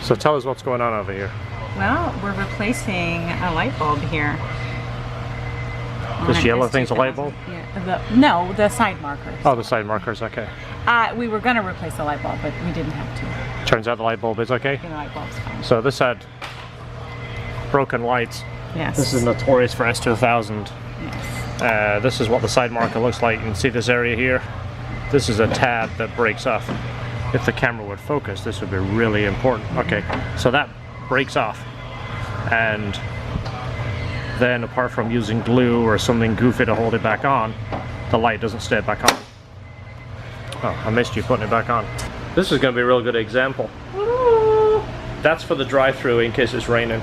So tell us what's going on over here. Well, we're replacing a light bulb here. This yellow thing's a light bulb? Yeah. No, the side markers. Oh, the side markers, okay. We were going to replace the light bulb, but we didn't have to. Turns out the light bulb is okay? The light bulb's fine. So this had broken lights. Yes. This is notorious for S2000. Yes. This is what the side marker looks like. You can see this area here. This is a tab that breaks off. If the camera would focus, this would be really important. Okay, so that breaks off. And then apart from using glue or something goofy to hold it back on, the light doesn't stay back on. Oh, I missed you putting it back on. This is going to be a real good example. That's for the drive-through in case it's raining.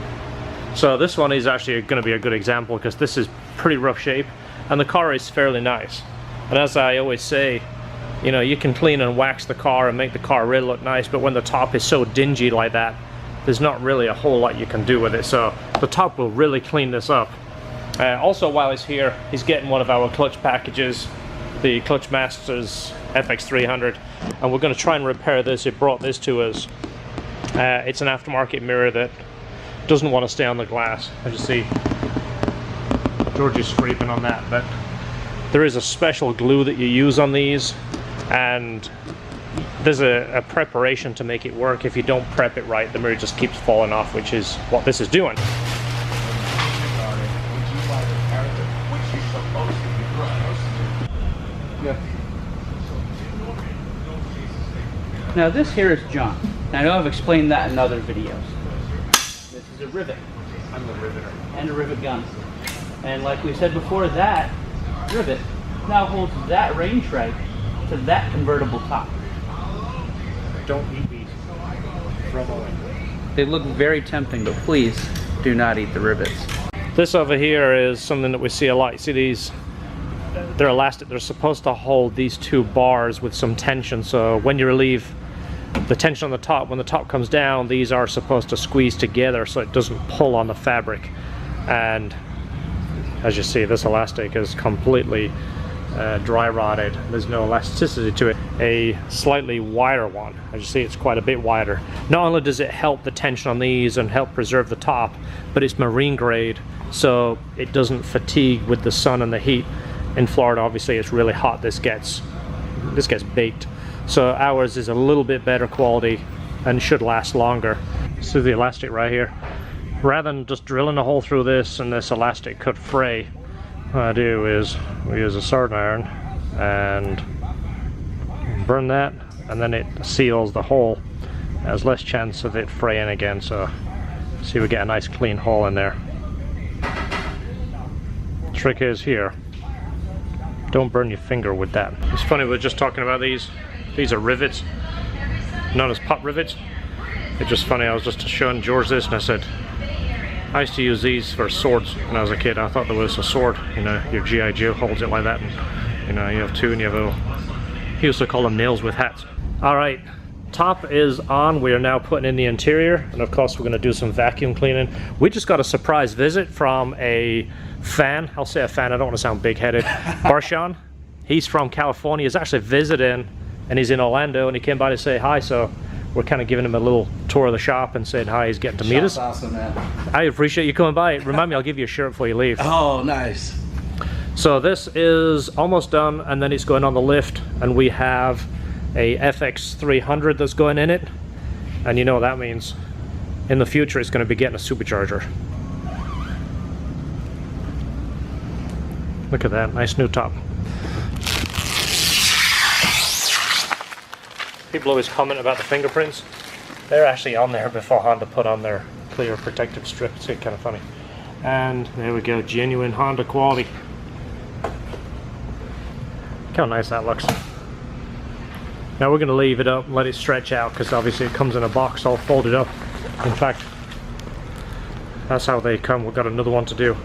So this one is actually going to be a good example because this is pretty rough shape and the car is fairly nice. And as I always say, you know, you can clean and wax the car and make the car really look nice, but when the top is so dingy like that, there's not really a whole lot you can do with it. So the top will really clean this up. Also, while he's here, he's getting one of our clutch packages, the Clutch Masters FX300, and we're going to try and repair this. It brought this to us. It's an aftermarket mirror that doesn't want to stay on the glass. As you see, George is scraping on that, but there is a special glue that you use on these, and there's a preparation to make it work. If you don't prep it right, the mirror just keeps falling off, which is what this is doing. Now this here is junk. I know I've explained that in other videos. This is a rivet. I'm the riveter. And a rivet gun. And like we said before, that rivet now holds that range right to that convertible top. Don't eat these. Throw them away. They look very tempting, but please do not eat the rivets. This over here is something that we see a lot. You see these? They're elastic. They're supposed to hold these two bars with some tension. So when you relieve the tension on the top, when the top comes down, these are supposed to squeeze together so it doesn't pull on the fabric. And as you see, this elastic is completely dry rotted. There's no elasticity to it. A slightly wider one, as you see, it's quite a bit wider. Not only does it help the tension on these and help preserve the top, but it's marine grade, so it doesn't fatigue with the sun and the heat. In Florida, obviously, it's really hot. This gets baked. So ours is a little bit better quality and should last longer. So the elastic right here, rather than just drilling a hole through this and this elastic could fray, what I do is we use a soldering iron and burn that, and then it seals the hole. There's less chance of it fraying again, so see, we get a nice clean hole in there. Trick is here, don't burn your finger with that. It's funny, we were just talking about these. These are rivets, known as pop rivets. It's just funny, I was just showing George this and I said, I used to use these for swords when I was a kid. I thought there was a sword, you know, your G.I. Joe holds it like that, and you know, you have two and you have a little, he used to call them nails with hats. Alright, top is on. We are now putting in the interior, and of course we're going to do some vacuum cleaning. We just got a surprise visit from a fan. I'll say a fan, I don't want to sound big-headed. Barshan, he's from California. He's actually visiting, and he's in Orlando, and he came by to say hi, so we're kind of giving him a little tour of the shop and saying hi. He's getting to meet us. Awesome, man. I appreciate you coming by. Remind me, I'll give you a shirt before you leave. Oh, nice. So this is almost done, and then it's going on the lift, and we have a FX300 that's going in it, and you know what that means. In the future, it's going to be getting a supercharger. Look at that, nice new top. People always comment about the fingerprints. They're actually on there before Honda put on their clear protective strip. It's kind of funny. And there we go, genuine Honda quality. Look how nice that looks. Now we're going to leave it up and let it stretch out, because obviously it comes in a box all folded up. In fact, that's how they come. We've got another one to do.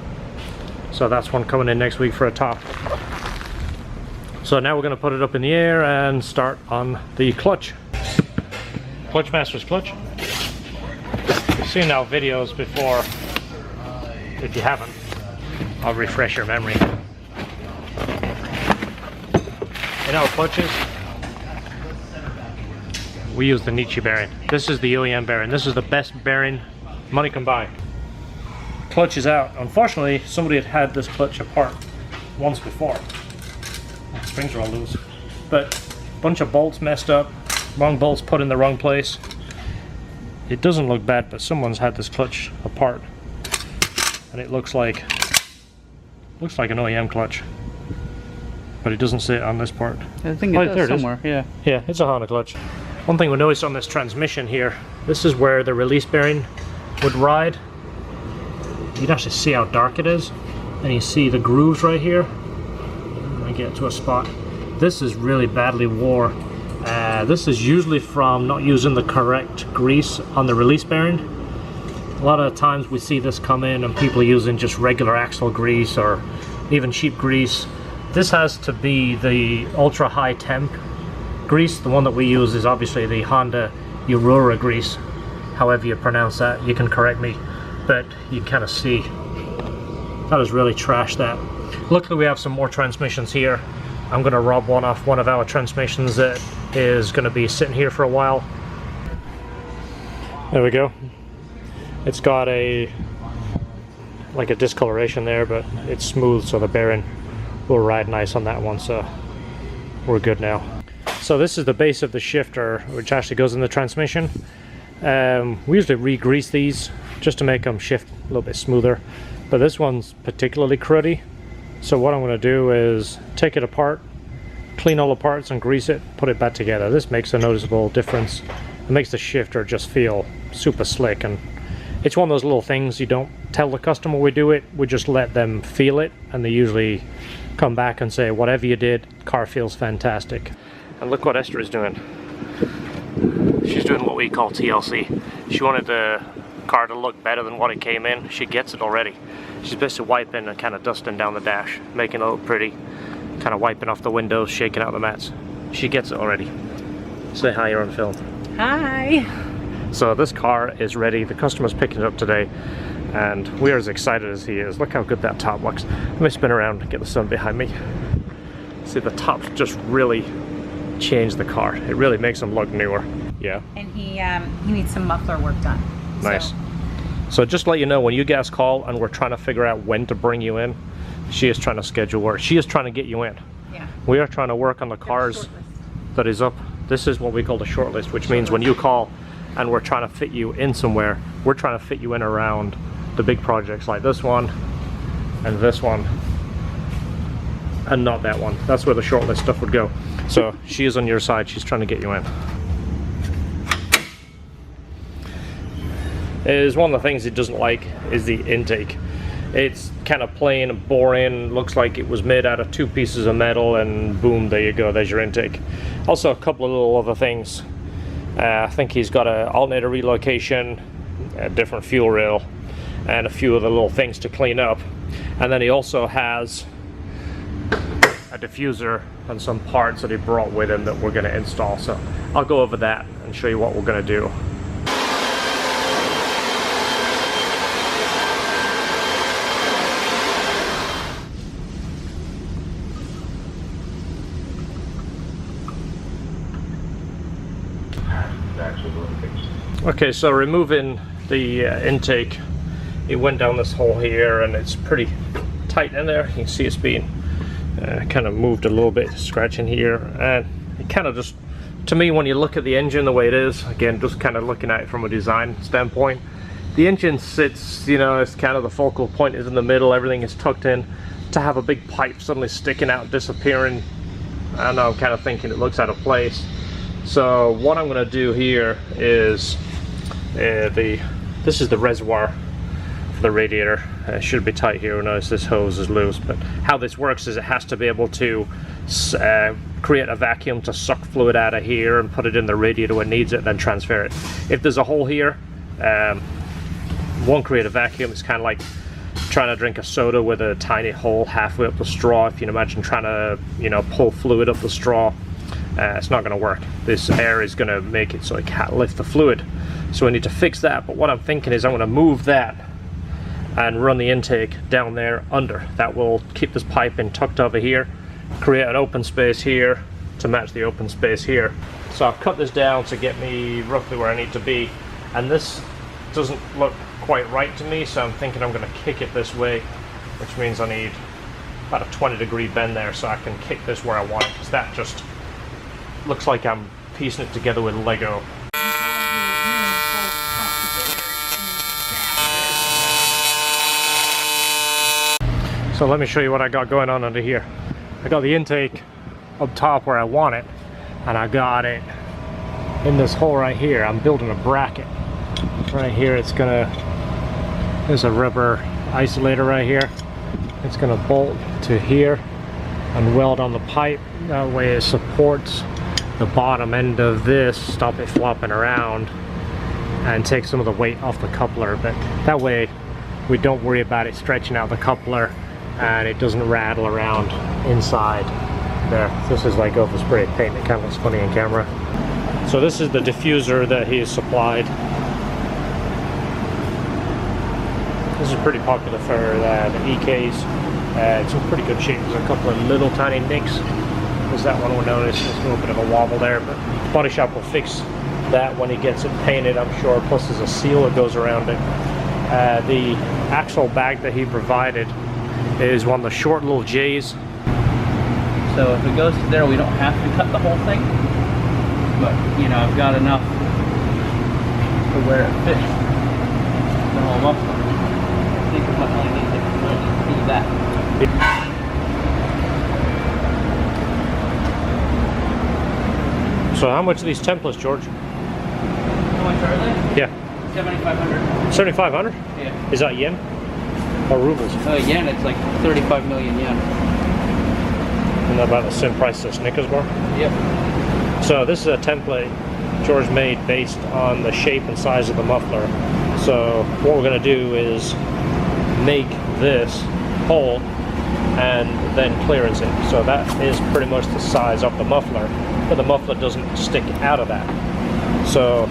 So that's one coming in next week for a top. So now we're going to put it up in the air and start on the clutch. Clutch Masters clutch. You've seen our videos before. If you haven't, I'll refresh your memory. In our clutches, we we use the Nietzsche bearing. This is the OEM bearing. This is the best bearing money can buy. Clutch is out. Unfortunately, somebody had this clutch apart once before. The springs are all loose. But a bunch of bolts messed up, wrong bolts put in the wrong place. It doesn't look bad, but someone's had this clutch apart. And it looks like an OEM clutch. But it doesn't sit on this part. I think it does somewhere, yeah. Yeah, it's a Honda clutch. One thing we noticed on this transmission here, this is where the release bearing would ride. You can actually see how dark it is. And you see the grooves right here. I get to a spot. This is really badly wore. This is usually from not using the correct grease on the release bearing. A lot of times we see this come in and people using just regular axle grease or even cheap grease. This has to be the ultra high temp grease. The one that we use is obviously the Honda Aurora grease. However you pronounce that, you can correct me. But you can kind of see that is really trash that. Luckily we have some more transmissions here. I'm going to rob one off one of our transmissions that is going to be sitting here for a while. There we go. It's got like a discoloration there, but it's smooth, so the bearing will ride nice on that one, so we're good now. So this is the base of the shifter, which actually goes in the transmission. We usually re-grease these just to make them shift a little bit smoother, but this one's particularly cruddy. So what I'm going to do is take it apart, clean all the parts and grease it, put it back together. This makes a noticeable difference. It makes the shifter just feel super slick, and it's one of those little things you don't tell the customer we do it, we just let them feel it, and they usually come back and say, whatever you did, car feels fantastic. And look what Esther is doing. She's doing what we call TLC. She wanted the car to look better than what it came in. She gets it already. She's basically wiping and kind of dusting down the dash, making it look pretty, kind of wiping off the windows, shaking out the mats. She gets it already. Say hi, you're on film. Hi. So this car is ready. The customer's picking it up today, and we're as excited as he is. Look how good that top looks. Let me spin around and get the sun behind me. See, the top just really changed the car. It really makes them look newer. Yeah. And he needs some muffler work done. Nice. So just to let you know, when you guys call and we're trying to figure out when to bring you in, she is trying to schedule work. She is trying to get you in. Yeah. We are trying to work on the cars that is up. This is what we call the short list, which means when you call and we're trying to fit you in somewhere, we're trying to fit you in around the big projects like this one and this one and not that one. That's where the short list stuff would go. So she is on your side. She's trying to get you in. Is one of the things it doesn't like is the intake. It's kind of plain and boring, looks like it was made out of two pieces of metal, and boom, there you go, there's your intake. Also a couple of little other things. I think he's got an alternator relocation, a different fuel rail, and a few other little things to clean up. And then he also has a diffuser and some parts that he brought with him that we're going to install. So I'll go over that and show you what we're going to do. Okay, so removing the intake, it went down this hole here and it's pretty tight in there. You can see it's being kind of moved a little bit, scratching here, and it kind of just, to me, when you look at the engine the way it is, again, just kind of looking at it from a design standpoint, the engine sits, you know, it's kind of the focal point is in the middle, everything is tucked in. To have a big pipe suddenly sticking out, disappearing, I don't know, I'm kind of thinking it looks out of place. So what I'm going to do here is this is the reservoir for the radiator. It should be tight here. Notice this hose is loose, but how this works is it has to be able to create a vacuum to suck fluid out of here and put it in the radiator when it needs it, then transfer it. If there's a hole here, won't create a vacuum. It's kind of like trying to drink a soda with a tiny hole halfway up the straw. If you can imagine trying to, you know, pull fluid up the straw, it's not going to work. This air is going to make it so it can't lift the fluid. So we need to fix that. But what I'm thinking is I'm going to move that and run the intake down there under. That will keep this pipe in tucked over here, create an open space here to match the open space here. So I've cut this down to get me roughly where I need to be, and this doesn't look quite right to me, so I'm thinking I'm going to kick it this way, which means I need about a 20-degree bend there so I can kick this where I want it, because that just looks like I'm piecing it together with Lego. So let me show you what I got going on under here. I got the intake up top where I want it, and I got it in this hole right here. I'm building a bracket right here. There's a rubber isolator right here. It's gonna bolt to here and weld on the pipe. That way it supports the bottom end of this, stop it flopping around, and take some of the weight off the coupler. But that way we don't worry about it stretching out the coupler and it doesn't rattle around inside there. This is like overspray paint. It kind of looks funny in camera. So this is the diffuser that he has supplied. This is pretty popular for the EKs. It's in pretty good shape. There's a couple of little tiny nicks. There's that one we'll notice. There's a little bit of a wobble there, but the body shop will fix that when he gets it painted, I'm sure. Plus there's a seal that goes around it. The axle bag that he provided is one of the short little J's. So if it goes to there, we don't have to cut the whole thing. But, you know, I've got enough to where it fits the whole muffler. I think I might only need to do that. So how much are these templates, George? How much are they? Yeah. 7,500. 7,500? Yeah. Is that yen? Or rubles? Yen, it's like 35 million yen. Isn't that about the same price as Snickers bar? Yep. So this is a template George made based on the shape and size of the muffler. So what we're going to do is make this hole and then clearance it. So that is pretty much the size of the muffler, but the muffler doesn't stick out of that. So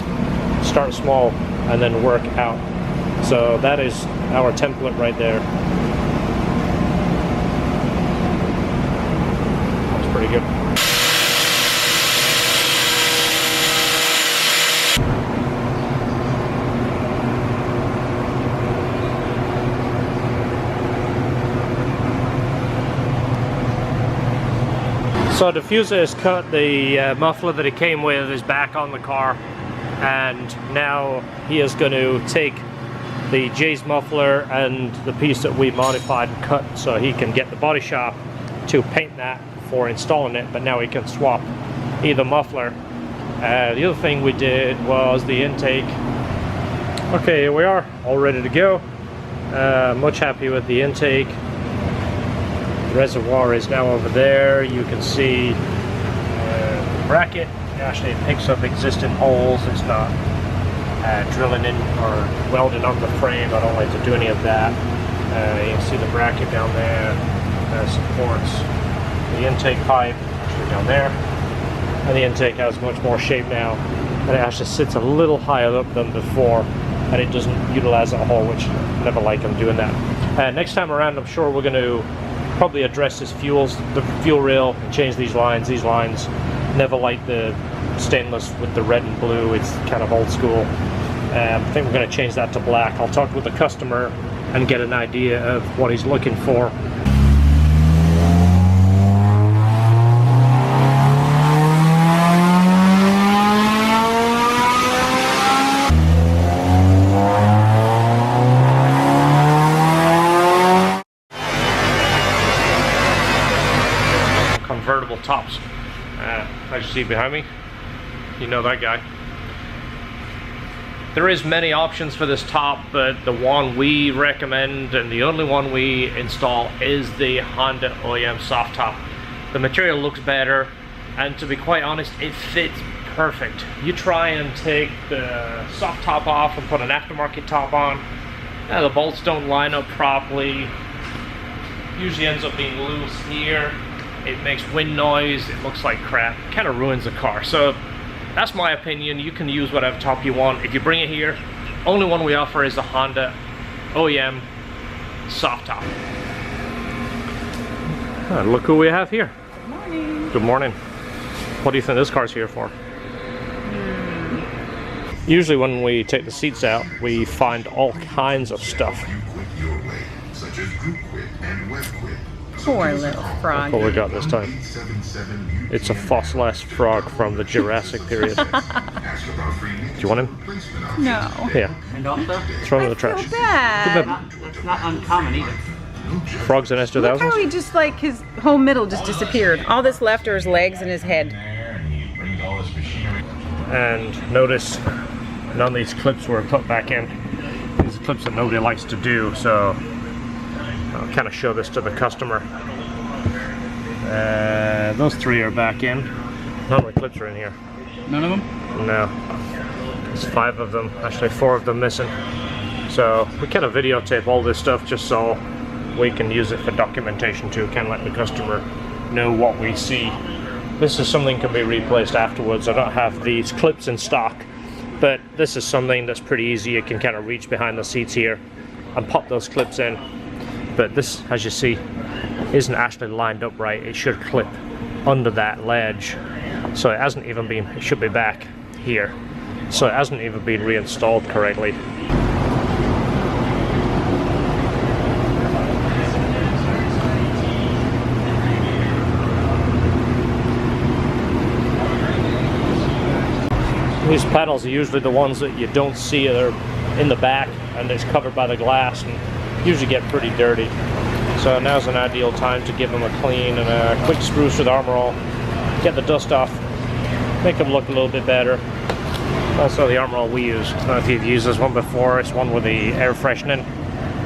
start small and then work out. So that is our template right there. That's pretty good. So diffuser has cut. The muffler that it came with is back on the car, and now he is going to take the J's muffler and the piece that we modified and cut so he can get the body shop to paint that before installing it, but now he can swap either muffler. The other thing we did was the intake. Okay, here we are, all ready to go. Much happy with the intake. The reservoir is now over there. You can see the bracket. Actually, it picks up existing holes. It's not drilling in or welding on the frame. I don't like to do any of that. You can see the bracket down there that supports the intake pipe, actually down there. And the intake has much more shape now. And it actually sits a little higher up than before, and it doesn't utilize that hole, which I never like them doing that. Next time around, I'm sure we're going to probably address the fuel rail and change these lines. These lines never like the stainless with the red and blue. It's kind of old school. I think we're going to change that to black. I'll talk with the customer and get an idea of what he's looking for. Convertible tops. As you see behind me, you know that guy. There is many options for this top, but the one we recommend and the only one we install is the Honda OEM soft top. The material looks better, and to be quite honest, it fits perfect. You try and take the soft top off and put an aftermarket top on, the bolts don't line up properly. Usually ends up being loose here. It makes wind noise, it looks like crap, kind of ruins the car. So that's my opinion. You can use whatever top you want. If you bring it here, only one we offer is the Honda OEM soft top. Look who we have here. Good morning. Good morning. What do you think this car's here for? Usually when we take the seats out, we find all kinds of stuff. Poor little frog. What we got this time? It's a fossilized frog from the Jurassic period. Do you want him? No. Yeah. And also, Throw him in the trash. Bad. that's not uncommon either. Frogs in Look how S2000s? he just like his whole middle just disappeared. All that's left are his legs and his head. And notice none of these clips were put back in. These are clips that nobody likes to do, so I'll kind of show this to the customer. Those 3 are back in. None of the clips are in here. None of them? No. There's 5 of them, actually 4 of them missing. So we kind of videotape all this stuff just so we can use it for documentation too, kind of let the customer know what we see. This is something that can be replaced afterwards. I don't have these clips in stock, but this is something that's pretty easy. You can kind of reach behind the seats here and pop those clips in. But this, as you see, isn't actually lined up right. It should clip under that ledge. So it hasn't even been, it should be back here. So it hasn't even been reinstalled correctly. These panels are usually the ones that you don't see. They're in the back and it's covered by the glass and usually get pretty dirty. So now's an ideal time to give them a clean and a quick spruce with Armor All. Get the dust off, make them look a little bit better. Also the Armor All we use, I don't know if you've used this one before, it's one with the air freshening.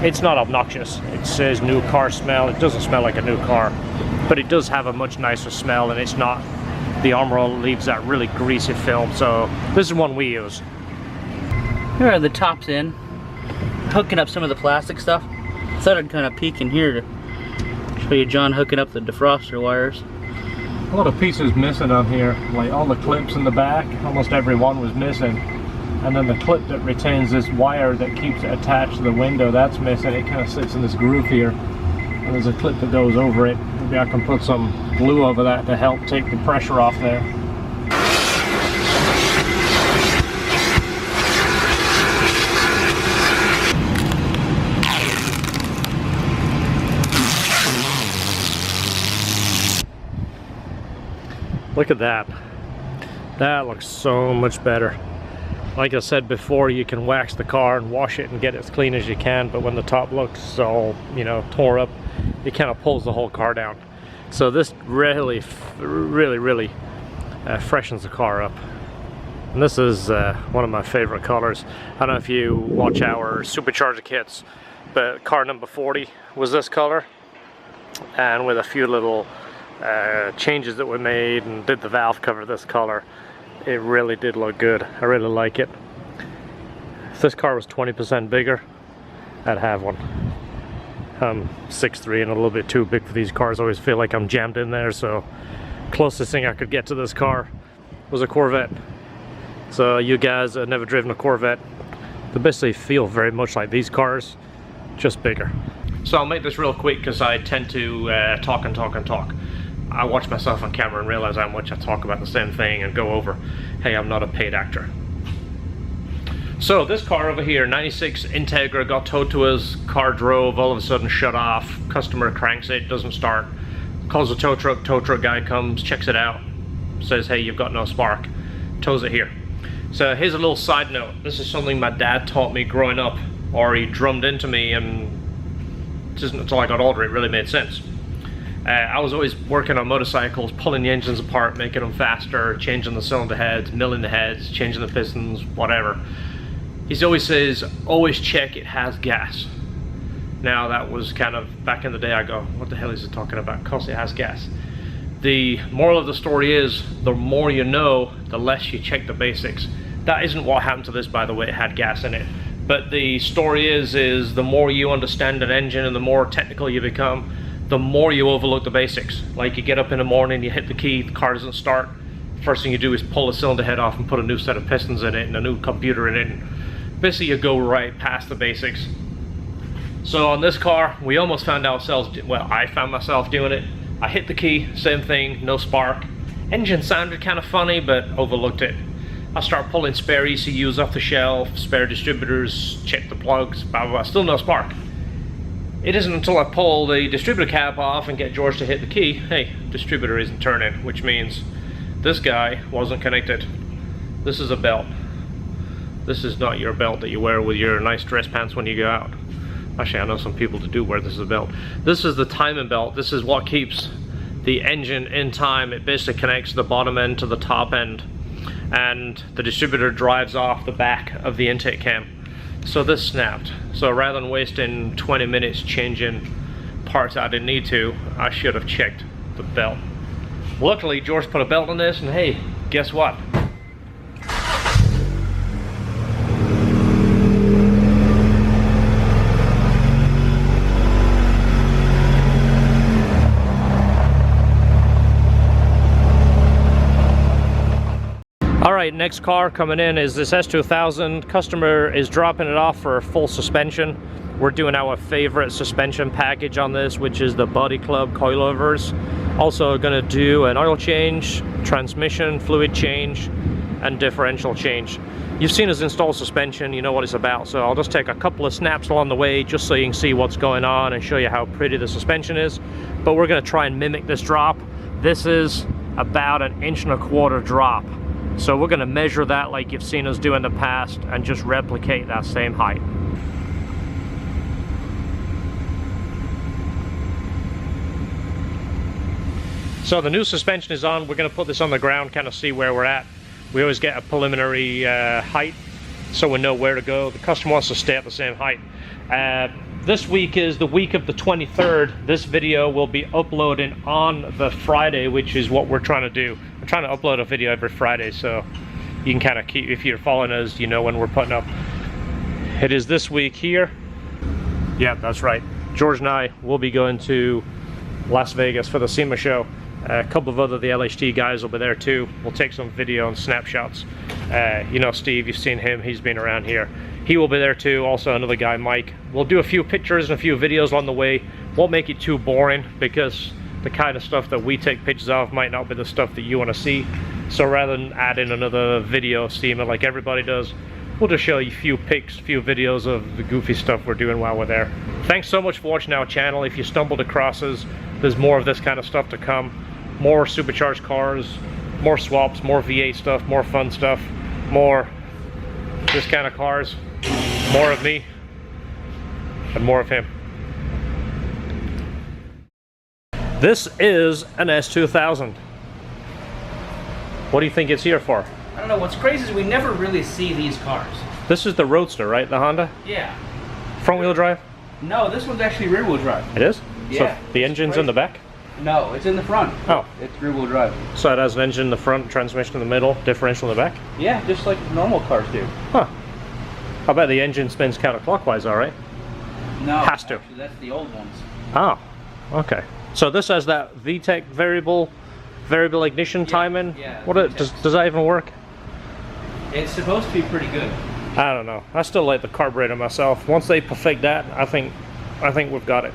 It's not obnoxious. It says new car smell. It doesn't smell like a new car, but it does have a much nicer smell, and it's not, the Armor All leaves that really greasy film. So this is one we use. Here are the tops in, hooking up some of the plastic stuff. Thought I'd kind of peek in here to show you John hooking up the defroster wires. A lot of pieces missing on here, like all the clips in the back, almost every one was missing. And then the clip that retains this wire that keeps it attached to the window, that's missing. It kind of sits in this groove here. And there's a clip that goes over it. Maybe I can put some glue over that to help take the pressure off there. Look at that. That looks so much better. Like I said before, you can wax the car and wash it and get it as clean as you can, but when the top looks all, you know, tore up, it kind of pulls the whole car down. So this really freshens the car up. And this is one of my favorite colors. I don't know if you watch our Supercharger kits, but car number 40 was this color, and with a few little changes that were made and did the valve cover this color, it really did look good. I really like it. If this car was 20% bigger, I'd have one. I'm 6'3" and a little bit too big for these cars. I always feel like I'm jammed in there, so closest thing I could get to this car was a Corvette. So you guys have never driven a Corvette, they basically feel very much like these cars, just bigger. So I'll make this real quick because I tend to talk and talk and talk. I watch myself on camera and realize how much I talk about the same thing and go over, hey, I'm not a paid actor. So this car over here, 96 Integra, got towed to us, car drove, all of a sudden shut off, customer cranks it, doesn't start, calls the tow truck guy comes, checks it out, says, hey, you've got no spark, tows it here. So here's a little side note. This is something my dad taught me growing up, or he drummed into me, and just until I got older it really made sense. I was always working on motorcycles, pulling the engines apart, making them faster, changing the cylinder heads, milling the heads, changing the pistons, whatever. He always says, always check it has gas. Now that was kind of, back in the day I go, what the hell is he talking about? Of course it has gas. The moral of the story is, the more you know, the less you check the basics. That isn't what happened to this, by the way, it had gas in it. But the story is the more you understand an engine and the more technical you become, the more you overlook the basics. Like you get up in the morning, you hit the key, the car doesn't start. First thing you do is pull the cylinder head off and put a new set of pistons in it and a new computer in it. And basically you go right past the basics. So on this car, we almost found ourselves, well, I found myself doing it. I hit the key, same thing, no spark. Engine sounded kind of funny, but overlooked it. I start pulling spare ECUs off the shelf, spare distributors, check the plugs, blah blah blah, still no spark. It isn't until I pull the distributor cap off and get George to hit the key, hey, distributor isn't turning, which means this guy wasn't connected. This is a belt. This is not your belt that you wear with your nice dress pants when you go out. Actually, I know some people that do wear this as a belt. This is the timing belt. This is what keeps the engine in time. It basically connects the bottom end to the top end, and the distributor drives off the back of the intake cam. So this snapped. So rather than wasting 20 minutes changing parts I didn't need to, I should have checked the belt. Luckily, George put a belt on this, and hey, guess what? Alright, next car coming in is this S2000. Customer is dropping it off for full suspension. We're doing our favorite suspension package on this, which is the Body Club coilovers. Also gonna do an oil change, transmission fluid change, and differential change. You've seen us install suspension, you know what it's about, so I'll just take a couple of snaps along the way just so you can see what's going on and show you how pretty the suspension is. But we're gonna try and mimic this drop. This is about 1.25 inch drop. So we're going to measure that like you've seen us do in the past and just replicate that same height. So the new suspension is on. We're going to put this on the ground, kind of see where we're at. We always get a preliminary height so we know where to go. The customer wants to stay at the same height. This week is the week of the 23rd. This video will be uploading on the Friday, which is what we're trying to do. I'm trying to upload a video every Friday, so you can kind of keep, if you're following us, you know when we're putting up. It is this week here. Yeah, that's right. George and I will be going to Las Vegas for the SEMA show. A couple of other the LHT guys will be there too. We'll take some video and snapshots. You know Steve, you've seen him, he's been around here. He will be there too, also another guy, Mike. We'll do a few pictures and a few videos on the way. Won't make it too boring because the kind of stuff that we take pictures of might not be the stuff that you want to see. So rather than add in another video of SEMA like everybody does, we'll just show you a few pics, few videos of the goofy stuff we're doing while we're there. Thanks so much for watching our channel. If you stumbled across us, there's more of this kind of stuff to come. More supercharged cars, more swaps, more V8 stuff, more fun stuff, more this kind of cars, more of me, and more of him. This is an S2000. What do you think it's here for? I don't know, what's crazy is we never really see these cars. This is the Roadster, right? The Honda? Yeah. Front wheel drive? No, this one's actually rear wheel drive. It is? Yeah. So the engine's in the back? No, it's in the front. Oh. It's rear wheel drive. So it has an engine in the front, transmission in the middle, differential in the back? Yeah, just like normal cars do. Huh. I bet the engine spins counterclockwise, all right? No, Has to. Actually, that's the old ones. Oh, okay. So this has that VTEC variable ignition timing? yeah, Does that even work? It's supposed to be pretty good. I don't know. I still like the carburetor myself. Once they perfect that, I think we've got it.